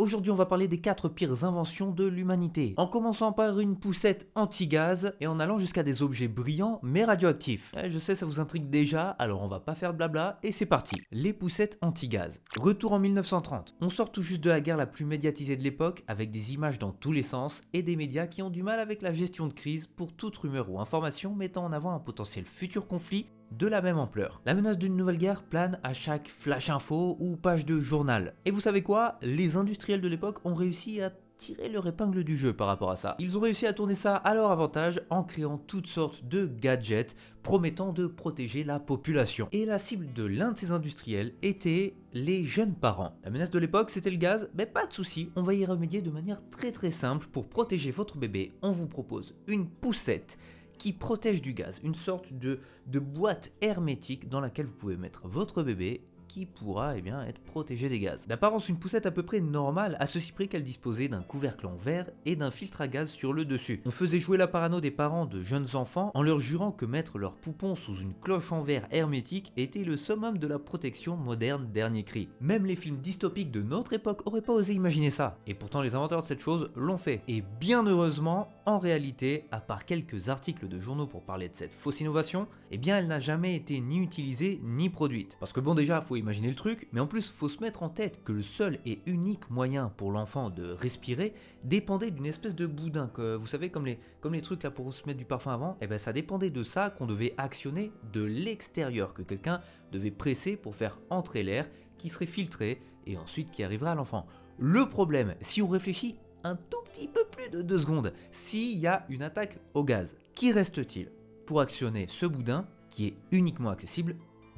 Aujourd'hui, on va parler des 4 pires inventions de l'humanité, en commençant par une poussette anti-gaz et en allant jusqu'à des objets brillants mais radioactifs. Je sais, ça vous intrigue déjà, alors on va pas faire de blabla et c'est parti. Les poussettes anti-gaz. Retour en 1930. On sort tout juste de la guerre la plus médiatisée de l'époque, avec des images dans tous les sens et des médias qui ont du mal avec la gestion de crise pour toute rumeur ou information mettant en avant un potentiel futur conflit de la même ampleur. La menace d'une nouvelle guerre plane à chaque flash info ou page de journal. Et vous savez quoi? Les industriels de l'époque ont réussi à tirer leur épingle du jeu par rapport à ça. Ils ont réussi à tourner ça à leur avantage en créant toutes sortes de gadgets promettant de protéger la population. Et la cible de l'un de ces industriels était les jeunes parents. La menace de l'époque c'était le gaz, mais pas de souci, on va y remédier de manière très simple. Pour protéger votre bébé, on vous propose une poussette qui protège du gaz, une sorte de boîte hermétique dans laquelle vous pouvez mettre votre bébé qui pourra être protégé des gaz. D'apparence une poussette à peu près normale, à ceci près qu'elle disposait d'un couvercle en verre et d'un filtre à gaz sur le dessus. On faisait jouer la parano des parents de jeunes enfants en leur jurant que mettre leur poupon sous une cloche en verre hermétique était le summum de la protection moderne dernier cri. Même les films dystopiques de notre époque auraient pas osé imaginer ça. Et pourtant les inventeurs de cette chose l'ont fait. Et bien heureusement, en réalité, à part quelques articles de journaux pour parler de cette fausse innovation, elle n'a jamais été ni utilisée ni produite. Parce que bon déjà, faut imaginer le truc, mais en plus faut se mettre en tête que le seul et unique moyen pour l'enfant de respirer dépendait d'une espèce de boudin, que vous savez comme les trucs là pour se mettre du parfum avant, ça dépendait de ça qu'on devait actionner de l'extérieur, que quelqu'un devait presser pour faire entrer l'air qui serait filtré et ensuite qui arriverait à l'enfant. Le problème, si on réfléchit un tout petit peu plus de 2 secondes, s'il y a une attaque au gaz, qui reste-t-il pour actionner ce boudin qui est uniquement accessible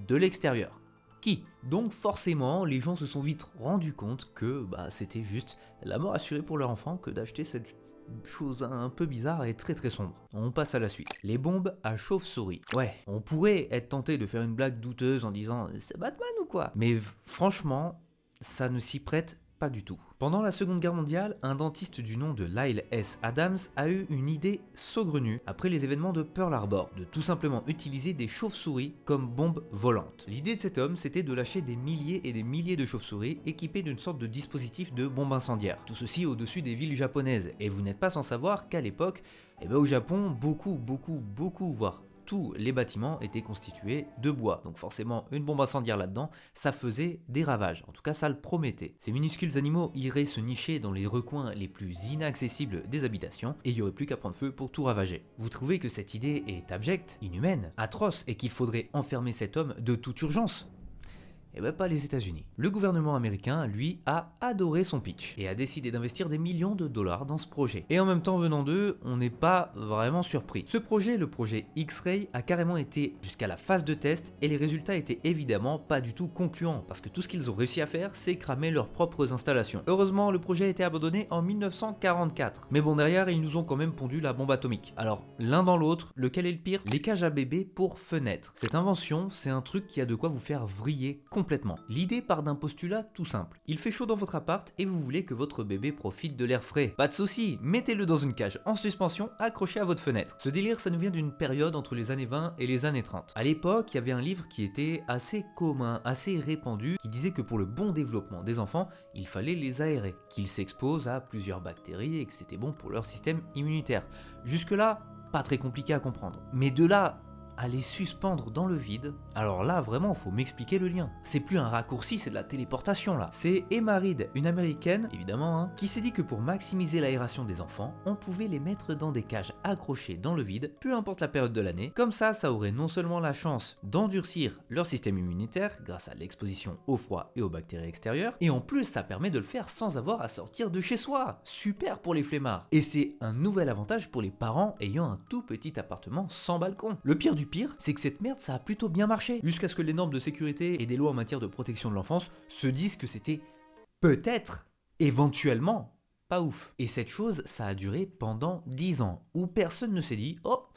de l'extérieur? Qui? Donc forcément, les gens se sont vite rendus compte que c'était juste la mort assurée pour leur enfant que d'acheter cette chose un peu bizarre et très sombre. On passe à la suite. Les bombes à chauve-souris. Ouais, on pourrait être tenté de faire une blague douteuse en disant « c'est Batman ou quoi ?» Mais franchement, ça ne s'y prête pas du tout. Pendant la Seconde Guerre mondiale, un dentiste du nom de Lyle S. Adams a eu une idée saugrenue après les événements de Pearl Harbor, de tout simplement utiliser des chauves-souris comme bombes volantes. L'idée de cet homme, c'était de lâcher des milliers et des milliers de chauves-souris équipés d'une sorte de dispositif de bombe incendiaire. Tout ceci au-dessus des villes japonaises. Et vous n'êtes pas sans savoir qu'à l'époque, au Japon, beaucoup, voire tous les bâtiments étaient constitués de bois. Donc forcément, une bombe incendiaire là-dedans, ça faisait des ravages. En tout cas, ça le promettait. Ces minuscules animaux iraient se nicher dans les recoins les plus inaccessibles des habitations et il n'y aurait plus qu'à prendre feu pour tout ravager. Vous trouvez que cette idée est abjecte, inhumaine, atroce et qu'il faudrait enfermer cet homme de toute urgence? Pas les États-Unis. Le gouvernement américain, lui, a adoré son pitch et a décidé d'investir des millions de dollars dans ce projet. Et en même temps, venant d'eux, on n'est pas vraiment surpris. Ce projet, le projet X-Ray, a carrément été jusqu'à la phase de test et les résultats étaient évidemment pas du tout concluants parce que tout ce qu'ils ont réussi à faire, c'est cramer leurs propres installations. Heureusement, le projet a été abandonné en 1944. Mais bon, derrière, ils nous ont quand même pondu la bombe atomique. Alors, l'un dans l'autre, lequel est le pire? Les cages à bébés pour fenêtres. Cette invention, c'est un truc qui a de quoi vous faire vriller complètement. L'idée part d'un postulat tout simple. Il fait chaud dans votre appart et vous voulez que votre bébé profite de l'air frais. Pas de souci, mettez-le dans une cage en suspension accrochée à votre fenêtre. Ce délire, ça nous vient d'une période entre les années 20 et les années 30. À l'époque, il y avait un livre qui était assez commun, assez répandu, qui disait que pour le bon développement des enfants, il fallait les aérer, qu'ils s'exposent à plusieurs bactéries et que c'était bon pour leur système immunitaire. Jusque-là, pas très compliqué à comprendre. Mais de là à les suspendre dans le vide, alors là vraiment faut m'expliquer le lien. C'est plus un raccourci, c'est de la téléportation là. C'est Emma Reed, une américaine, évidemment, qui s'est dit que pour maximiser l'aération des enfants, on pouvait les mettre dans des cages accrochées dans le vide, peu importe la période de l'année. Comme ça aurait non seulement la chance d'endurcir leur système immunitaire grâce à l'exposition au froid et aux bactéries extérieures, et en plus ça permet de le faire sans avoir à sortir de chez soi. Super pour les flemmards. Et c'est un nouvel avantage pour les parents ayant un tout petit appartement sans balcon. Le pire du pire, c'est que cette merde ça a plutôt bien marché, jusqu'à ce que les normes de sécurité et des lois en matière de protection de l'enfance se disent que c'était peut-être, éventuellement, pas ouf. Et cette chose, ça a duré pendant 10 ans, où personne ne s'est dit « Oh,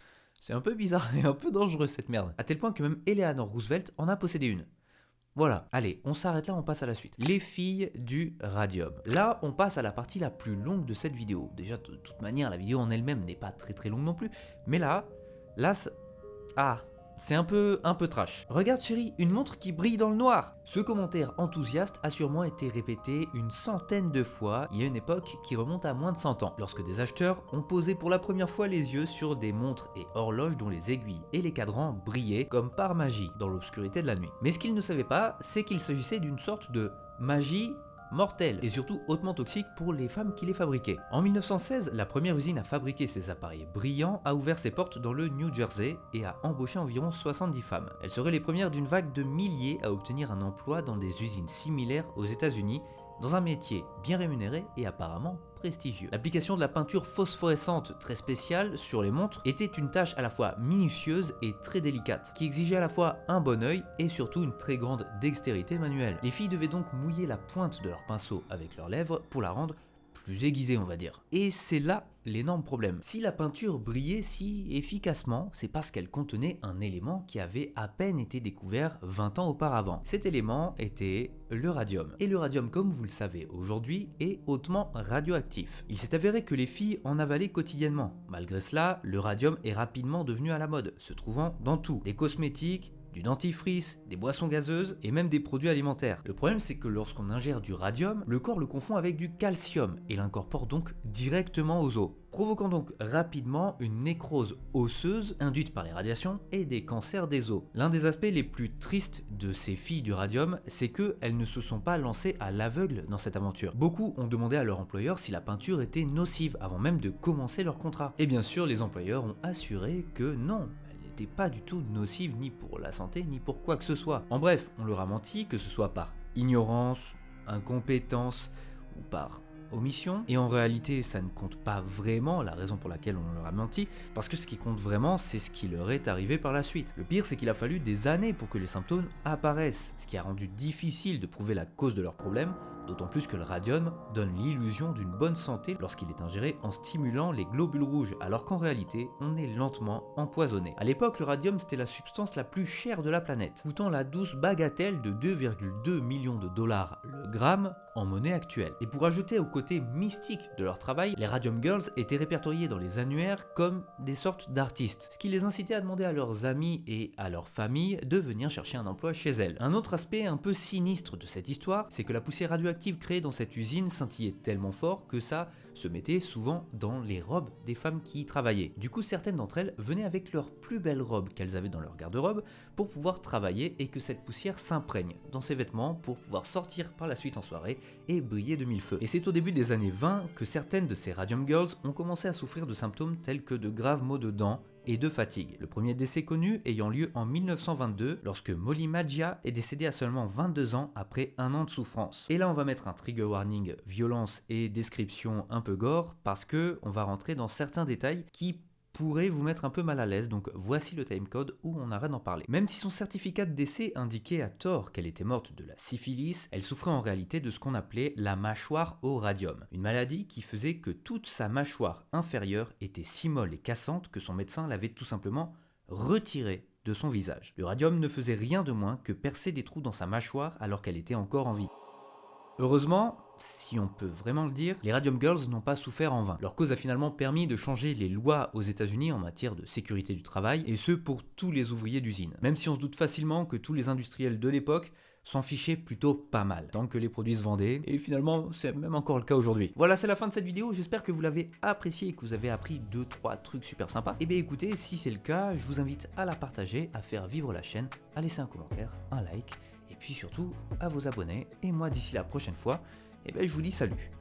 c'est un peu bizarre et un peu dangereux cette merde », à tel point que même Eleanor Roosevelt en a possédé une. Voilà, allez, on s'arrête là, on passe à la suite. Les filles du radium. Là, on passe à la partie la plus longue de cette vidéo. Déjà, de toute manière, la vidéo en elle-même n'est pas très longue non plus, mais là, ça... Ah, c'est un peu trash. Regarde chérie, une montre qui brille dans le noir. Ce commentaire enthousiaste a sûrement été répété une centaine de fois il y a une époque qui remonte à moins de 100 ans, lorsque des acheteurs ont posé pour la première fois les yeux sur des montres et horloges dont les aiguilles et les cadrans brillaient comme par magie dans l'obscurité de la nuit. Mais ce qu'ils ne savaient pas, c'est qu'il s'agissait d'une sorte de magie mortelle et surtout hautement toxique pour les femmes qui les fabriquaient. En 1916, la première usine à fabriquer ces appareils brillants a ouvert ses portes dans le New Jersey et a embauché environ 70 femmes. Elles seraient les premières d'une vague de milliers à obtenir un emploi dans des usines similaires aux États-Unis, dans un métier bien rémunéré et apparemment prestigieux. L'application de la peinture phosphorescente très spéciale sur les montres était une tâche à la fois minutieuse et très délicate, qui exigeait à la fois un bon œil et surtout une très grande dextérité manuelle. Les filles devaient donc mouiller la pointe de leur pinceau avec leurs lèvres pour la rendre plus aiguisée, on va dire. Et c'est là l'énorme problème. Si la peinture brillait si efficacement, c'est parce qu'elle contenait un élément qui avait à peine été découvert 20 ans auparavant. Cet élément était le radium. Et le radium, comme vous le savez aujourd'hui, est hautement radioactif. Il s'est avéré que les filles en avalaient quotidiennement. Malgré cela, le radium est rapidement devenu à la mode, se trouvant dans tout. Des cosmétiques, du dentifrice, des boissons gazeuses et même des produits alimentaires. Le problème, c'est que lorsqu'on ingère du radium, le corps le confond avec du calcium et l'incorpore donc directement aux os, provoquant donc rapidement une nécrose osseuse induite par les radiations et des cancers des os. L'un des aspects les plus tristes de ces filles du radium, c'est qu'elles ne se sont pas lancées à l'aveugle dans cette aventure. Beaucoup ont demandé à leur employeur si la peinture était nocive avant même de commencer leur contrat. Et bien sûr, les employeurs ont assuré que non, n'était pas du tout nocive ni pour la santé ni pour quoi que ce soit. En bref, on leur a menti, que ce soit par ignorance, incompétence ou par omission, et en réalité ça ne compte pas vraiment la raison pour laquelle on leur a menti, parce que ce qui compte vraiment c'est ce qui leur est arrivé par la suite. Le pire c'est qu'il a fallu des années pour que les symptômes apparaissent, ce qui a rendu difficile de prouver la cause de leurs problèmes, d'autant plus que le radium donne l'illusion d'une bonne santé lorsqu'il est ingéré en stimulant les globules rouges, alors qu'en réalité, on est lentement empoisonné. À l'époque, le radium c'était la substance la plus chère de la planète, coûtant la douce bagatelle de 2,2 millions de dollars le gramme en monnaie actuelle. Et pour ajouter au côté mystique de leur travail, les Radium Girls étaient répertoriées dans les annuaires comme des sortes d'artistes, ce qui les incitait à demander à leurs amis et à leurs familles de venir chercher un emploi chez elles. Un autre aspect un peu sinistre de cette histoire, c'est que la poussière radioactive créée dans cette usine scintillait tellement fort que ça se mettait souvent dans les robes des femmes qui y travaillaient. Du coup, certaines d'entre elles venaient avec leurs plus belles robes qu'elles avaient dans leur garde-robe pour pouvoir travailler et que cette poussière s'imprègne dans ces vêtements pour pouvoir sortir par la suite en soirée et briller de mille feux. Et c'est au début des années 20 que certaines de ces Radium Girls ont commencé à souffrir de symptômes tels que de graves maux de dents et de fatigue. Le premier décès connu ayant lieu en 1922 lorsque Molly Maggia est décédée à seulement 22 ans après un an de souffrance. Et là on va mettre un trigger warning violence et description un peu gore parce que on va rentrer dans certains détails qui pourrait vous mettre un peu mal à l'aise, donc voici le timecode où on arrête d'en parler. Même si son certificat de décès indiquait à tort qu'elle était morte de la syphilis, elle souffrait en réalité de ce qu'on appelait la mâchoire au radium, une maladie qui faisait que toute sa mâchoire inférieure était si molle et cassante que son médecin l'avait tout simplement retirée de son visage. Le radium ne faisait rien de moins que percer des trous dans sa mâchoire alors qu'elle était encore en vie. Heureusement, si on peut vraiment le dire, les Radium Girls n'ont pas souffert en vain. Leur cause a finalement permis de changer les lois aux États-Unis en matière de sécurité du travail, et ce pour tous les ouvriers d'usine. Même si on se doute facilement que tous les industriels de l'époque s'en fichaient plutôt pas mal, tant que les produits se vendaient, et finalement c'est même encore le cas aujourd'hui. Voilà, c'est la fin de cette vidéo, j'espère que vous l'avez apprécié et que vous avez appris 2-3 trucs super sympas. Et bien écoutez, si c'est le cas, je vous invite à la partager, à faire vivre la chaîne, à laisser un commentaire, un like, et puis surtout à vous abonner. Et moi d'ici la prochaine fois, je vous dis salut.